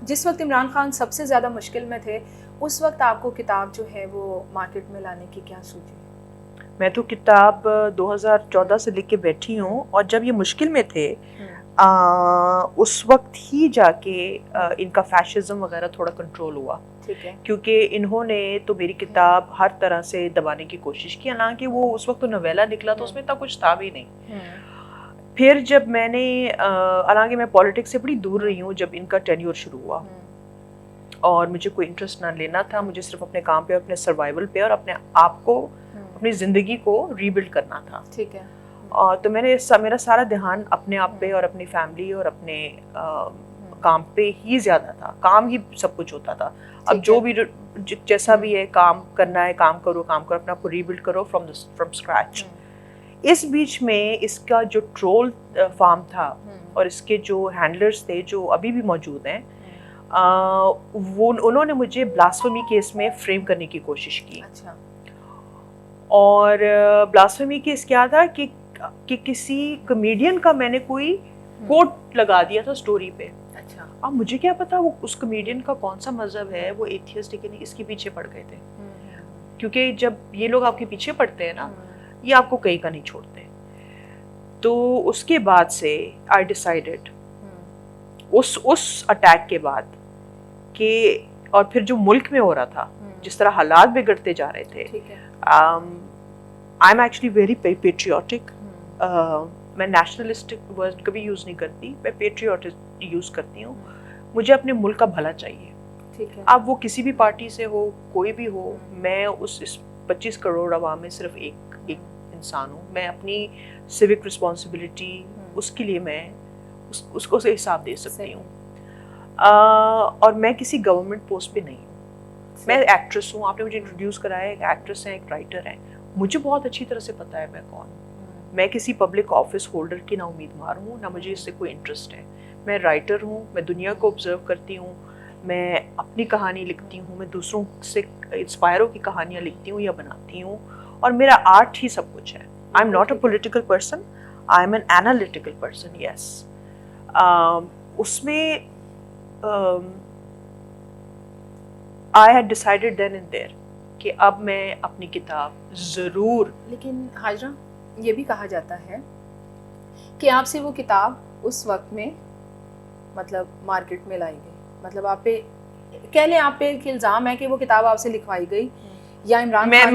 جس وقت عمران خان سب سے زیادہ مشکل میں تھے اس وقت آپ کو کتاب جو ہے وہ مارکیٹ میں لانے کی کیا سوچی؟ میں تو کتاب 2014 سے لکھ کے بیٹھی ہوں، اور جب یہ مشکل میں تھے اس وقت ہی جا کے ان کا فیشزم وغیرہ تھوڑا کنٹرول ہوا، کیونکہ انہوں نے تو میری کتاب ہر طرح سے دبانے کی کوشش کی، حالانکہ وہ اس وقت تو نویلا نکلا تو اس میں اتنا کچھ تھا بھی نہیں۔ پھر جب میں نے حالانکہ میں پالیٹکس سے بڑی دور رہی ہوں جب ان کا ٹینیور شروع ہوا، اور مجھے کوئی انٹرسٹ نہ لینا تھا، مجھے صرف اپنے کام پہ، اپنے سروائیول پہ اور اپنے آپ کو، اپنی زندگی کو ری بلڈ کرنا تھا۔ ٹھیک ہے۔ تو میرا سارا دھیان اپنے آپ پہ اور اپنی فیملی اور اپنے کام پہ ہی زیادہ تھا، کام ہی سب کچھ ہوتا تھا۔ اب جو بھی جیسا بھی ہے کام کرنا ہے، کام کرو اپنے آپ کو ری بلڈ کرو فرام اسکریچ۔ اس بیچ میں اس کا جو ٹرول فارم تھا اور اس کے جو ہینڈلرز تھے جو ابھی بھی موجود ہیں، انہوں نے مجھے بلاسفیمی کیس میں فریم کرنے کی کوشش کی۔ اور بلاسفیمی کیس کیا تھا کہ کسی کمیڈین کا میں نے کوئی کوٹ لگا دیا تھا سٹوری پہ۔ اب مجھے کیا پتا وہ اس کمیڈین کا کون سا مذہب ہے، وہ ایتھیسٹ ہے کہ نہیں، اس کے پیچھے پڑ گئے تھے، کیونکہ جب یہ لوگ آپ کے پیچھے پڑتے ہیں نا، یہ آپ کو کہیں کا نہیں چھوڑتے۔ تو اس کے بعد سے آئی ڈیسائیڈڈ اس اٹیک کے بعد کہ، اور پھر جو ملک میں ہو رہا تھا، جس طرح حالات بگڑتے جا رہے تھے، I am actually very patriotic. میں نیشنلسٹک ورڈ کبھی یوز نہیں کرتی، میں پیٹریوٹک یوز کرتی ہوں۔ مجھے اپنے ملک کا بھلا چاہیے، اب وہ کسی بھی پارٹی سے ہو، کوئی بھی ہو۔ میں اس 25 کروڑ عوام میں صرف ایک انسان ہوں۔ میں اپنی سیوک رسپانسبلٹی اس کے لیے میں اس کو حساب دے سکتی ہوں، اور میں کسی گورنمنٹ پوسٹ پہ نہیں ہوں۔ میں ایکٹریس ہوں، آپ نے مجھے انٹروڈیوس کرایا ہے، ایک ایکٹریس ہیں، ایک رائٹر ہیں۔ مجھے بہت اچھی طرح سے پتا ہے میں کون ہوں۔ میں کسی پبلک آفس ہولڈر کی نہ امیدوار ہوں، نہ مجھے اس سے کوئی انٹرسٹ ہے۔ میں رائٹر ہوں، میں دنیا کو آبزرو کرتی ہوں، میں اپنی کہانی لکھتی ہوں، میں دوسروں سے انسپائر ہو کی کہانیاں لکھتی ہوں یا بناتی ہوں، اور میرا آرٹ ہی سب کچھ ہے۔ I am not a political person, I am an analytical person, yes. اس میں I had decided then and there کہ اب میں اپنی کتاب ضرور۔ لیکن حاجرہ یہ بھی کہا جاتا ہے کہ آپ سے وہ کتاب اس وقت میں مطلب مارکیٹ میں لائی گئی، مطلب آپ پہ کہہ لیں، آپ پہ ایک الزام ہے کہ وہ کتاب آپ سے لکھوائی گئی، یا عمران خان